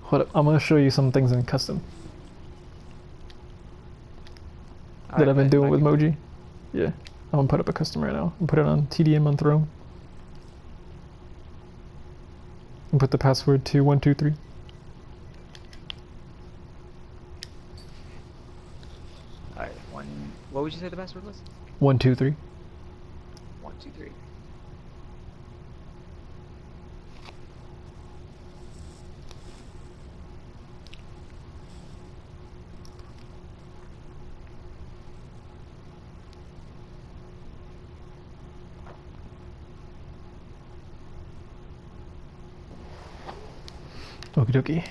Hold up, I'm gonna show you some things in custom that I've been doing with moji. Yeah, I'm gonna put up a custom right now and put it on TDM on Throne. And put the password to 123. Alright, what would you say the password was? 123. 123. Okie dokie.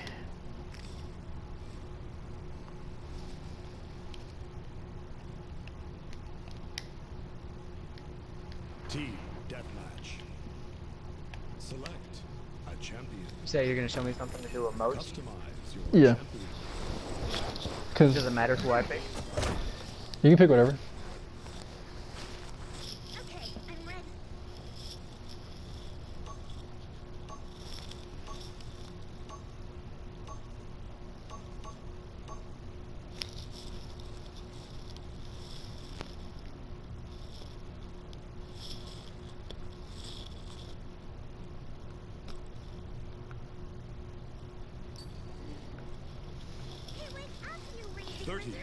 Team deathmatch. Select a champion. You say you're gonna show me something to do a moji? Customize your Yeah. champion. Cause Does it matter who I pick? you can pick whatever. Okay, I'm ready.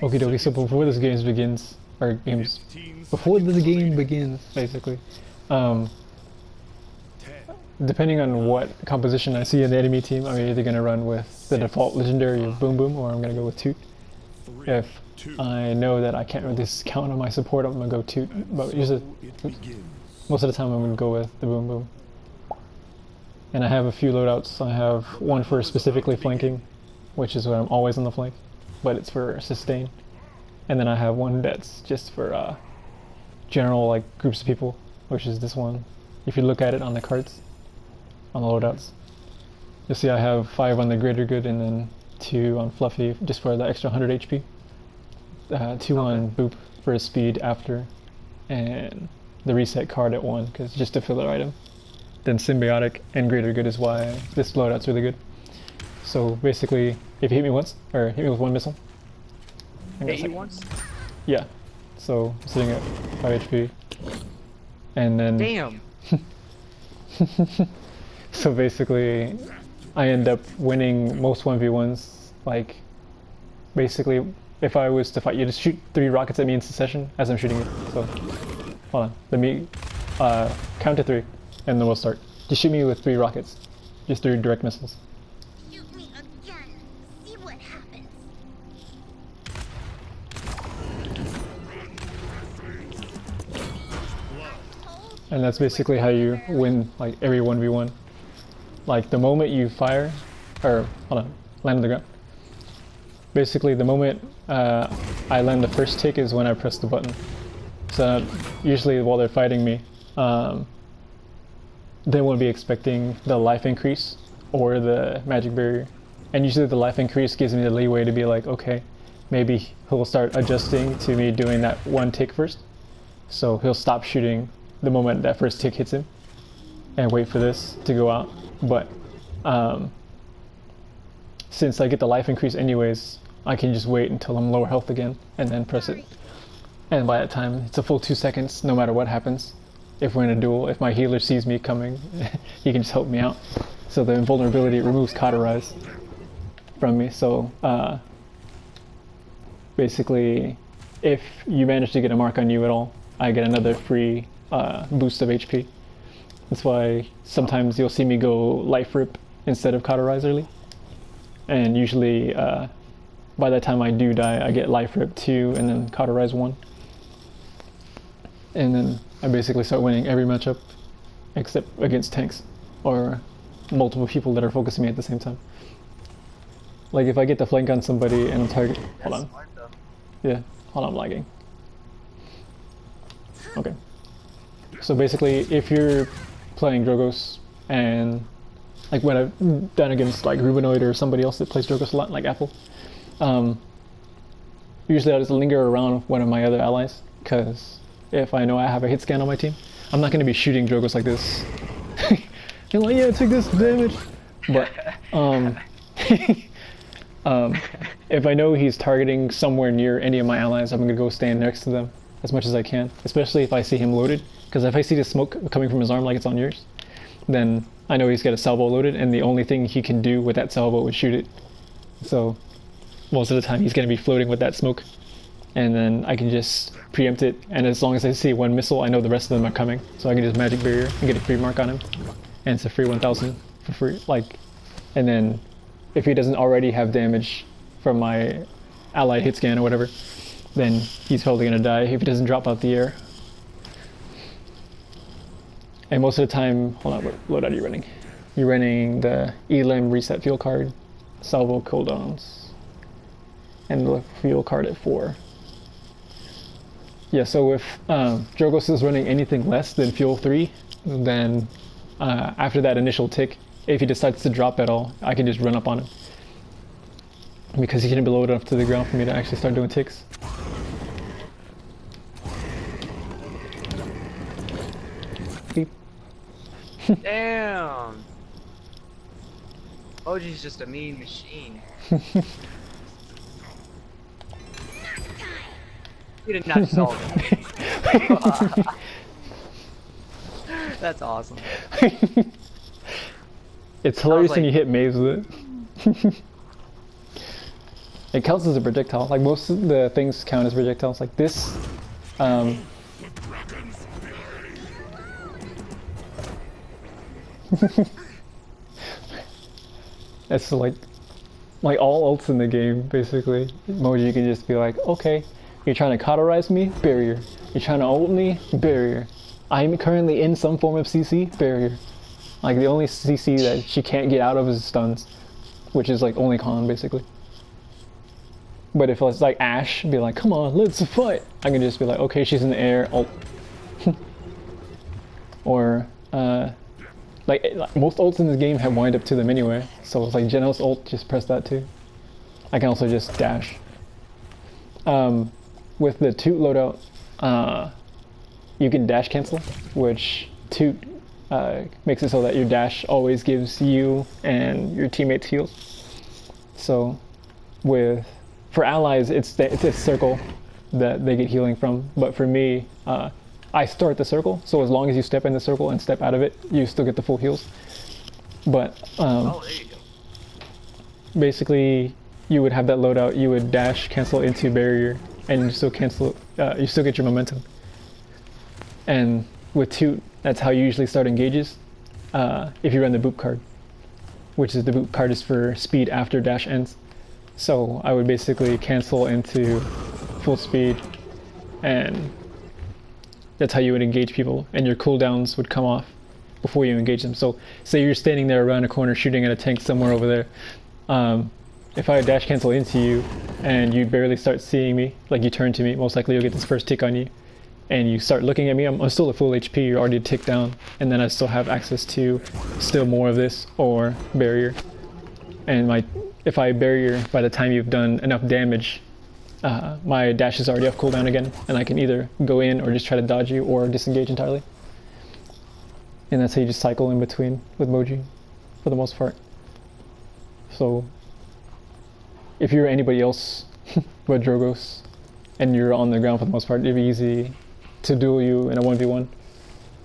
Okie dokie, so before this game begins, or games, 15 before this seconds game remaining. begins, basically, 10, depending on what composition I see in the enemy team, I'm either going to run with the default legendary of Boom Boom, or I'm going to go with Toot. 3, If 2, I know that I can't really count on my support, I'm going to go Toot, but usually, it begins. most of the time I'm going to go with the Boom Boom. And I have a few loadouts. I have one for specifically flanking, which is when I'm always on the flank, but it's for sustain. And then I have one that's just for general like groups of people, which is this one. If you look at it on the cards, on the loadouts, you'll see I have 5 on the greater good and then 2 on Fluffy just for the extra 100 HP. 2 on Boop for his speed after, and the reset card at 1 because just a filler item. Then Symbiotic and greater good is why this loadout's really good. So basically, if you hit me once, or hit me with 1 missile. Hit you once? Yeah. So I'm sitting at 5 HP. And then Damn! so basically I end up winning most 1v1s. Like basically if I was to fight you, just shoot 3 rockets at me in succession as I'm shooting it. So hold on. Let me count to 3 and then we'll start. Just shoot me with 3 rockets. Just 3 direct missiles. Shoot me again. See what happens. And that's basically how you win like every 1v1. Like the moment you fire, or hold on, land on the ground. Basically the moment I land the first tick is when I press the button. So usually while they're fighting me, they won't be expecting the life increase or the magic barrier. And usually the life increase gives me the leeway to be like, okay, maybe he'll start adjusting to me doing that 1 tick first. So he'll stop shooting the moment that first tick hits him and wait for this to go out. But since I get the life increase anyways, I can just wait until I'm lower health again and then press it. And by that time, it's a full 2 seconds no matter what happens. If we're in a duel, if my healer sees me coming, he can just help me out. So the invulnerability removes cauterize from me. So basically, if you manage to get a mark on you at all, I get another free boost of HP. That's why sometimes you'll see me go life rip instead of cauterize early. And usually by the time I do die, I get life rip 2 and then cauterize 1. And then I basically start winning every matchup except against tanks or multiple people that are focusing me at the same time. Like if I get the flank on somebody and target, hold on. Yeah, hold on, I'm lagging. Okay. So basically, if you're playing Drogos and like when I've done against like Rubinoid or somebody else that plays Drogos a lot, like Apple, usually I'll just linger around one of my other allies because if I know I have a hit scan on my team, I'm not going to be shooting Drogos like this. And like, yeah, take this damage. But If I know he's targeting somewhere near any of my allies, I'm gonna go stand next to them as much as I can, especially if I see him loaded. Because if I see the smoke coming from his arm like it's on yours, then I know he's got a salvo loaded, and the only thing he can do with that salvo is shoot it. So most of the time he's gonna be floating with that smoke, and then I can just preempt it. And as long as I see one missile, I know the rest of them are coming, so I can just magic barrier and get a free mark on him, and it's a free 1,000 for free. Like, and then if he doesn't already have damage from my allied hit scan or whatever, then he's probably gonna die if he doesn't drop out the air. And most of the time, hold on, what loadout are you running? You're running the Elim reset fuel card, salvo cooldowns, and the fuel card at 4. Yeah, so if Drogos is running anything less than fuel 3, then after that initial tick, if he decides to drop at all, I can just run up on him. Because he can be low enough to the ground for me to actually start doing ticks. Beep. Damn! Moji's just a mean machine. You did not solve it. That's awesome. It's hilarious like... when you hit Maze with it. It counts as a projectile. Like most of the things count as projectiles. Like this, it's like all ults in the game basically. Moji can just be like, okay, you're trying to cauterize me, barrier. You're trying to ult me, barrier. I'm currently in some form of CC, barrier. Like the only CC that she can't get out of is stuns, which is like only con basically. But if it's like Ashe, be like, come on, let's fight. I can just be like, okay, she's in the air, ult. Or like most ults in this game have wind up to them anyway, so it's like Genos ult, just press that too. I can also just dash. With the Toot loadout, you can dash cancel, which Toot makes it so that your dash always gives you and your teammates heals. So for allies, it's a circle that they get healing from, but for me, I start the circle, so as long as you step in the circle and step out of it, you still get the full heals. But oh, there you go. Basically, you would have that loadout, you would dash, cancel into barrier, and you still cancel, you still get your momentum. And with Toot, that's how you usually start engages, if you run the boop card, which is the boop card is for speed after dash ends. So I would basically cancel into full speed, and that's how you would engage people, and your cooldowns would come off before you engage them. So say you're standing there around a corner shooting at a tank somewhere over there. If I dash cancel into you and you barely start seeing me, like you turn to me, most likely you'll get this first tick on you, and you start looking at me, I'm still at full HP, you're already a tick down, and then I still have access to still more of this or barrier. And if I barrier by the time you've done enough damage, my dash is already off cooldown again, and I can either go in or just try to dodge you or disengage entirely. And that's how you just cycle in between with Moji, for the most part. So, if you're anybody else but Drogos, and you're on the ground for the most part, it'd be easy to duel you in a 1v1.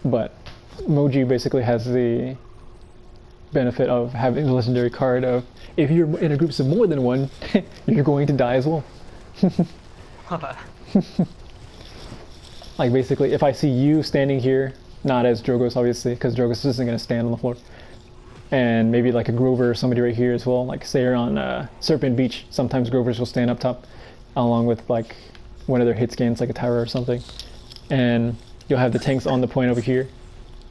But Moji basically has the benefit of having the legendary card of, if you're in a group of more than one, you're going to die as well. Like basically, if I see you standing here, not as Drogos obviously, because Drogos isn't going to stand on the floor, and maybe like a Grover or somebody right here as well, like say you're on Serpent Beach, sometimes Grovers will stand up top, along with like one of their hit scans, like a tower or something, and you'll have the tanks on the point over here.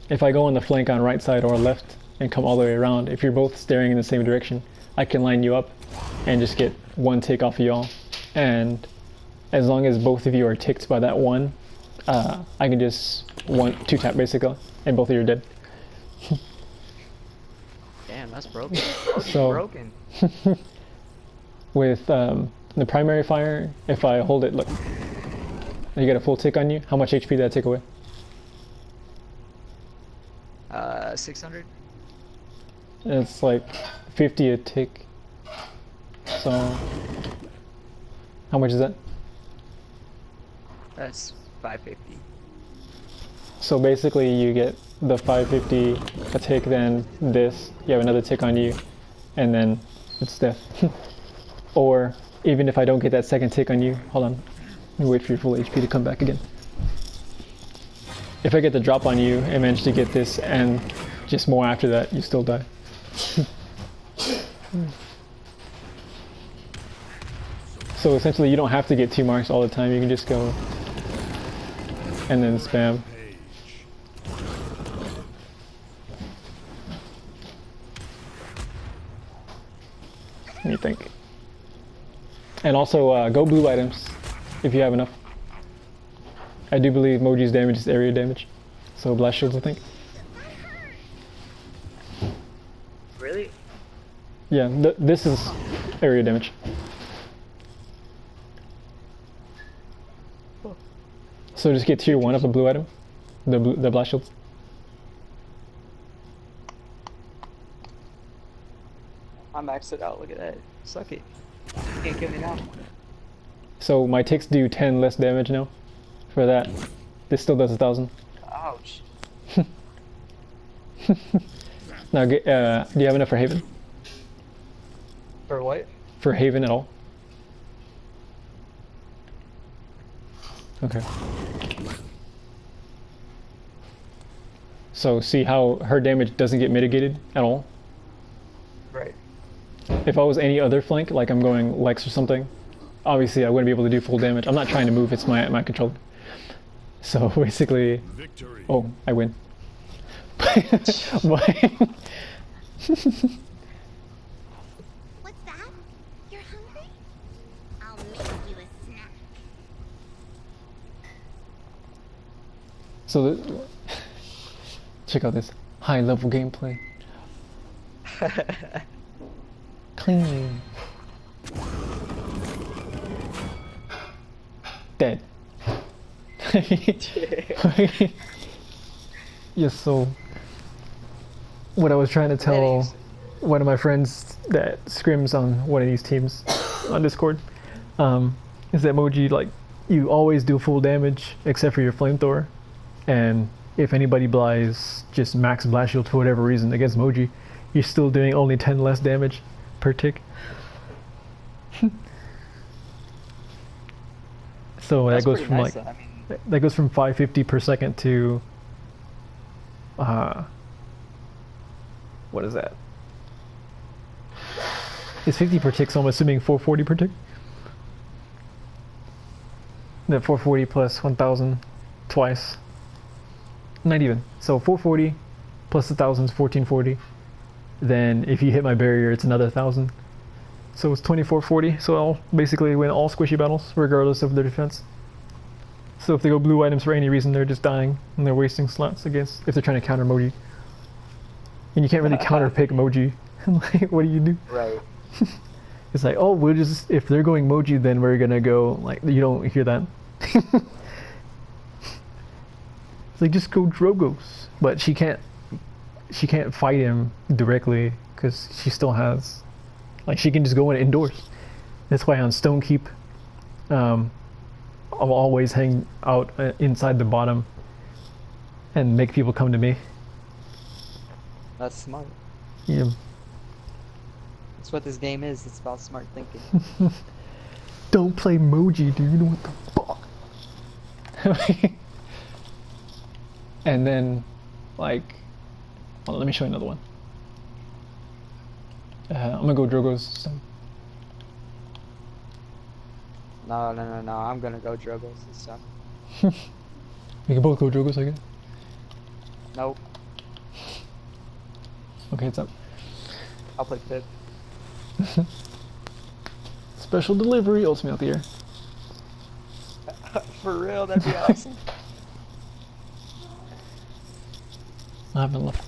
If I go on the flank on right side or left, and come all the way around, if you're both staring in the same direction, I can line you up and just get one tick off of y'all. And as long as both of you are ticked by that one, I can just two tap basically, and both of you are dead. Damn, that's broken. Broken, So, broken. With the primary fire, if I hold it, look, you get a full tick on you. How much HP did that take away? 600? It's like 50 a tick. So, how much is that? That's 550. So basically you get the 550 a tick, then this, you have another tick on you, and then it's death. Or even if I don't get that second tick on you, hold on, let me wait for your full HP to come back again. If I get the drop on you and manage to get this and just more after that, you still die. So essentially you don't have to get 2 marks all the time, you can just go and then spam. Let me think. And also go blue items if you have enough. I do believe Moji's damage is area damage. So blast shields, I think. Really? Yeah, this is area damage. So just get tier 1 of a blue item. The blast shields. I maxed it out. Look at that. Suck it. You can't kill me now. So my ticks do 10 less damage now. For that, this still does 1,000. Ouch. Now, do you have enough for Haven? For what? For Haven at all? Okay. So see how her damage doesn't get mitigated at all? Right. If I was any other flank, like I'm going Lex or something, obviously I wouldn't be able to do full damage. I'm not trying to move, it's my controller. So basically, Victory. oh, I win. What's that? You're hungry? I'll make you a snack. So check out this high level gameplay. Clean. Dead. Yes, so what I was trying to tell one of my friends that scrims on one of these teams on Discord is that Moji, like, you always do full damage except for your flamethrower, and if anybody blies just max blast shield for whatever reason against Moji, you're still doing only 10 less damage per tick. So that goes from nice, like though. I mean, that goes from 550 per second to what is that? It's 50 per tick, so I'm assuming 440 per tick. Then 440 plus 1000 twice. Not even. So 440 plus 1000 is 1440. Then if you hit my barrier, it's another 1000. So it's 2440. So I'll basically win all squishy battles, regardless of their defense. So if they go blue items for any reason, they're just dying and they're wasting slots against if they're trying to counter Moji. And you can't really counter pick Moji. Like, what do you do? right. It's like, oh, we'll just, if they're going Moji, then we're gonna go, like, you don't hear that. It's like, just go Drogos. But she can't fight him directly because she still has, like, she can just go in indoors. That's why on Stonekeep, I'll always hang out inside the bottom and make people come to me. That's smart. Yeah. That's what this game is. It's about smart thinking. Don't play Moji, dude. What the fuck? And then, like, well, let me show you another one. I'm gonna go Drogo's. So. No. I'm gonna go Drogos this time. We can both go Drogo's, I guess. Nope. Okay, it's up. I'll play Pip. Special delivery, ultimate out the air. For real, that'd be awesome. I have enough.